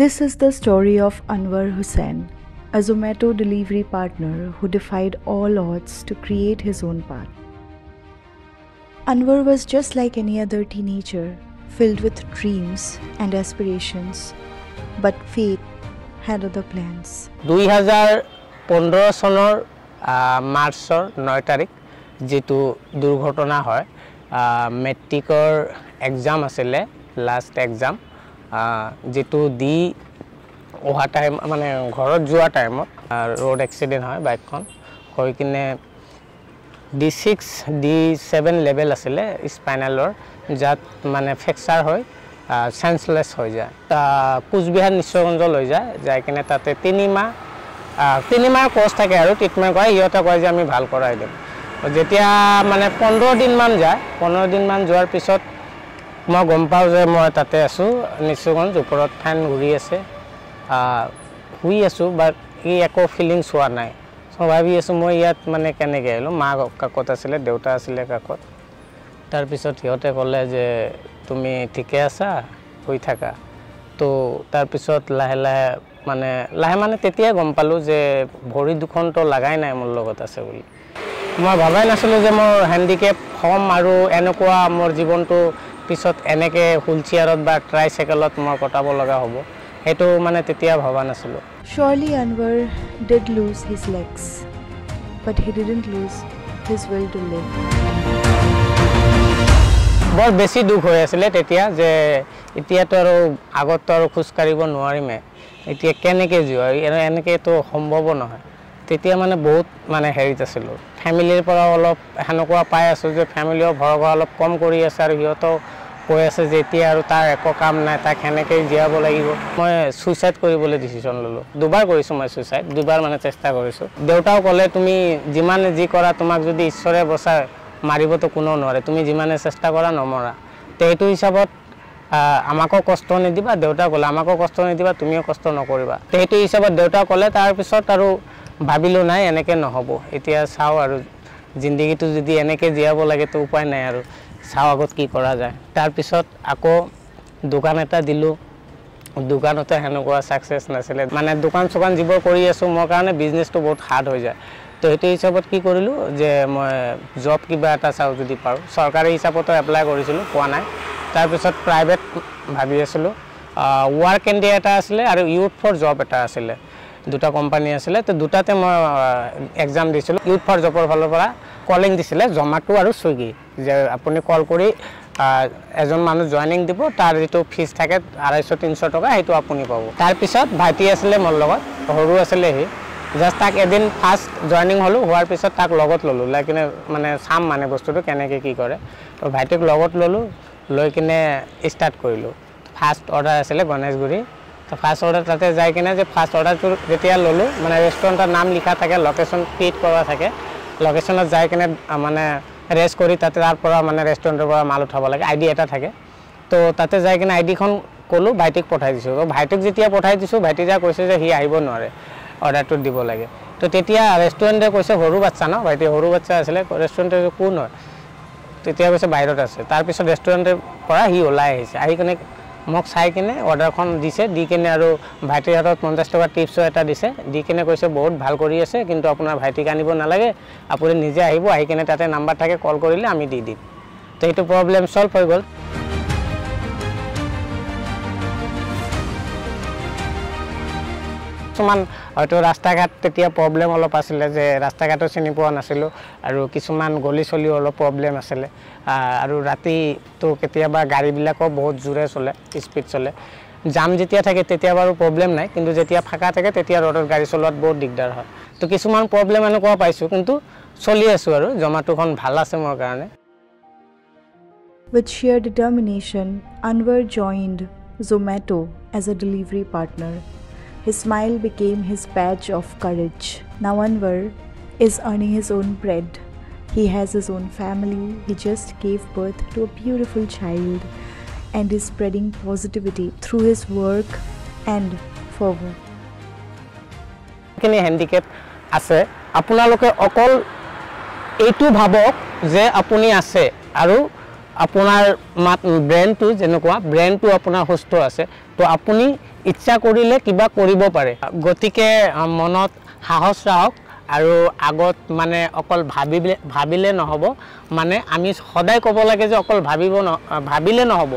This is the story of Anwar Hussain, a Zomato delivery partner who defied all odds to create his own path. Anwar was just like any other teenager, filled with dreams and aspirations, but fate had other plans. 2015 চনৰ মাৰ্চৰ 9 তাৰিখ যেটো দুৰ্ঘটনা হয় মেট্ৰিকৰ exam আছিলে last exam যেটো দি অহা টাইম মানে ঘৰত যোৱা টাইমত ৰোড এক্সিডেন্ট হয় বাইকখন হৈ কিনে D6 D7 লেভেল আছিলে স্পাইনালৰ যাত মানে ফ্ৰেকচাৰ হয় সেন্সলেস হৈ যায় কুচবিহাৰ নিশ্চয়গঞ্জ লৈ যায় যাই কিনে তাতে 3 মাহ কোৰ্স থাকে আৰু ট্ৰিটমেন্ট কৰে ইহতে কয় যে আমি ভাল কৰাই দিম যেতিয়া মানে 15 দিন মান যায় 15 দিন মান যোৱাৰ পিছত মই গম পাও যে মই তাতে আছো নিশ্চয়গঞ্জ ওপৰত ফ্যান ঘূৰি আছে হুই আছো বাট এই একো ফিলিংছ হোৱা নাই সো ভাবি আছো মই ইয়াত মানে কেনে গেলো মা কাকত আছিলে দেউতা আছিলে কাকত তাৰ পিছত ইহতে ক'লে যে তুমি ঠিকে আছা হৈ থাকা তো তাৰ পিছত লাহে মানে তেতিয়া গম পালো যে ভৰি দুখন তো লাগাই নাই মোৰ লগত আছে বুলি মই ভাবাই নাছিলো যে মোৰ হ্যান্ডিক্যাপ হম আৰু এনেকুৱা মোৰ জীৱনটো পিছত এনেকে হুইলচেয়াৰত বা ট্ৰাইসাইকেলত মই কটাব লগা হ'ব হেতু মানে তেতিয়া ভাবা নাছিলো Surely Anwar did lose his legs, but he didn't lose his will to live. বৰ বেছি দুখ হৈ আছিল তেতিয়া যে এতিয়া তো আৰু আগত তো আৰু খুজ কাৰিব নোৱাৰিমে এতিয়া কেনেকে যোৱা এনেকে তো সম্ভৱ নহয় তেতিয়া মানে বহুত মানে হেৰিত আছিল ফ্যামিলিৰ পৰা অলপ হেনকুৱা পাই আছো যে ফ্যামিলিও ভৰগা অলপ কম কৰি আছে আৰু হিয়তো কৈ আছে যে এতিয়া আৰু তাৰ একো কাম নাই তাক হেনেকে জিয়াব লাগিব মই সুইসাইড কৰিবলৈ ডিসিশন ললো দুবাৰ কৰিছো মই সুইসাইড দুবাৰ মানে চেষ্টা কৰিছো দেউতাও ক'লে তুমি যিমানে যি কৰা তোমাক যদি ঈশ্বৰে বচায় মাৰিব তো কোনো নোৱাৰে তুমি যিমানে চেষ্টা কৰা নমৰা তে এইটো হিচাপত আমাকো কষ্ট নিদিবা দেউতা ক'লে আমাকো কষ্ট নিদিবা তুমিও কষ্ট নকৰিবা তে এইটো হিচাপত দেউতা ক'লে তাৰ পিছত আৰু ভাবিলো নাই এনেকে নহব এতিয়া চাও আৰু জিন্দগীটো যদি এনেকে জিয়াব লাগে তো উপায় নাই আৰু চাও আগত কি কৰা যায় তাৰ পিছত আকৌ দোকান এটা দিলো দোকানতে হেনকুৱা সাকসেস নাছিলে মানে দোকান যিবোৰ কৰি আছো মোৰ কাৰণে বিজনেসটো বহুত হাৰ্ড হৈ যায় তো এইটো হিচাপত কি কৰিলো যে মই জব কিবা এটা চাও যদি পাৰো চৰকাৰী হিচাপত এপ্লাই কৰিছিলো পোৱা নাই তাৰ পিছত প্ৰাইভেট ভাবি আছিলো ওয়াৰ্ক ইন্ডিয়া এটা আছিল আৰু ইউথ ফৰ জব এটা আছিল দুটা কোম্পানী আছিল তো দুটাতে মই এক্সাম দিছিলো ইউথ ফৰ জবৰ ফালৰ পৰা কলিং দিছিলে জমাটো আৰু সুইগি যে আপুনি কল কৰি এজন মানুহ জয়েনিং দিব তাৰ যেটো ফিজ থাকে 250-300 টকা হেতু আপুনি পাব তাৰ পিছত ভাইটি আছিল মোৰ লগত হৰু আছিল হি জাস্ট তাক এদিন ফাৰ্স্ট জয়েনিং হলো হোৱাৰ পিছত তাক লগত ললো লাকিনে মানে সাম মানে বস্তুটো কেনেকে কি কৰে তো ভাইটিক লগত ললো লৈ কিনে স্টাৰ্ট কৰিলো ফাৰ্স্ট অৰ্ডাৰ আছিল গণেশগুৰি তো ফাৰ্স্ট অৰ্ডাৰ তাতে যাই কিনে যে ফাৰ্স্ট অৰ্ডাৰটো যেতিয়া ললো মানে ৰেস্টুৰেন্টৰ নাম লিখা থাকে লোকেশন ফিট কৰা থাকে লোকেশনত যাই কিনে মানে ৰেস কৰি তাতে তাৰ পৰা মানে ৰেস্টুৰেন্টৰ পৰা মাল উঠাব লাগে আইডি এটা থাকে তো তাতে যাই কিনে আইডি খন কলো ভাইটিক পঠাই দিছো তো ভাইটিক যেতিয়া পঠাই দিছো ভাইটি যা কৈছে যে হি আহিব নোৱাৰে অৰ্ডাৰটো দিব লাগে তো তেতিয়া ৰেস্টুৰেন্টে কৈছে হৰু বাচ্চা ন ভাইটি হৰু বাচ্চা আছিল ৰেস্টুৰেন্টে কোন হয় তেতিয়া কৈছে বাহিৰত আছে তাৰ পিছত ৰেস্টুৰেন্টৰ পৰা হি ওলাই আহিছে আহি কিনে মোক চাই কিনে অৰ্ডাৰখন দিছে দি কিনে আৰু ভাইটিৰ হাতত 50 টকা টিপছ এটা দিছে দি কিনে কৈছে বহুত ভাল কৰি আছে কিন্তু আপোনাৰ ভাইটিক আনিব নালাগে আপুনি নিজে আহিব আহি কিনে তাতে নাম্বাৰ থাকে কল কৰিলে আমি দি দিম তো এইটো প্ৰবলেম সলভ হৈ গল কিছুমান হয়তো ৰাস্তা ঘাট তেতিয়া প্ৰবলেম অলপ আছিল যে ৰাস্তা ঘাটো চিনি পোৱা নাছিল আৰু কিছুমান গলি চলি অলপ প্ৰবলেম আছিল আৰু ৰাতি তো কেতিয়াবা গাড়ী বিলাকো বহুত জোৰে চলে স্পিড চলে জাম যেতিয়া থাকে তেতিয়া বাৰু প্ৰবলেম নাই কিন্তু যেতিয়া ফাঁকা থাকে তেতিয়া ৰডৰ গাড়ী চলোৱাত বহুত দিগদাৰ হয় তো কিছুমান প্ৰবলেম এনেকুৱা পাইছো কিন্তু চলি আছো আৰু জমাটোখন ভাল আছে মোৰ কাৰণে With sheer determination, Anwar joined Zomato as a delivery partner. His smile became his badge of courage. Now Anwar is earning his own bread. He has his own family. He just gave birth to a beautiful child and is spreading positivity through his work and forward. Kini handicap আছে আপোনালোকে অকল এইটো ভাবক যে আপুনি আছে আৰু আপোনাৰ ব্ৰেইনটো যেনেকুৱা ব্ৰেইনটো আপোনাৰ সুস্থ আছে তো আপুনি ইচ্ছা কৰিলে কিবা কৰিব পাৰে গতিকে মনত সাহস ৰাখক আৰু আগত মানে অকল ভাবিলে নহ'ব মানে আমি সদায় ক'ব লাগে যে অকল ভাবিলে নহ'ব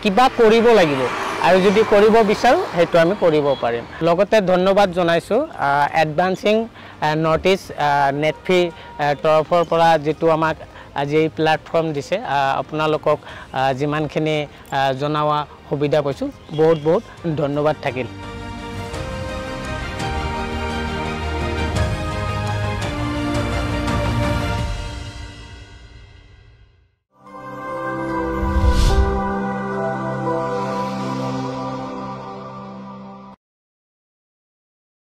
কিবা কৰিব লাগিব আৰু যদি কৰিব বিচাৰো সেইটো আমি কৰিব পাৰিম লগতে ধন্যবাদ জনাইছো এডভান্সিং নৰ্থ ইষ্ট নেটফি তৰফৰ পৰা যেটো আমাক আজি এই প্ল্যাটফৰ্ম দিছে আপোনালোকক যিমানখিনি জনাৱা সুবিধা পাইছো বহুত বহুত ধন্যবাদ থাকিল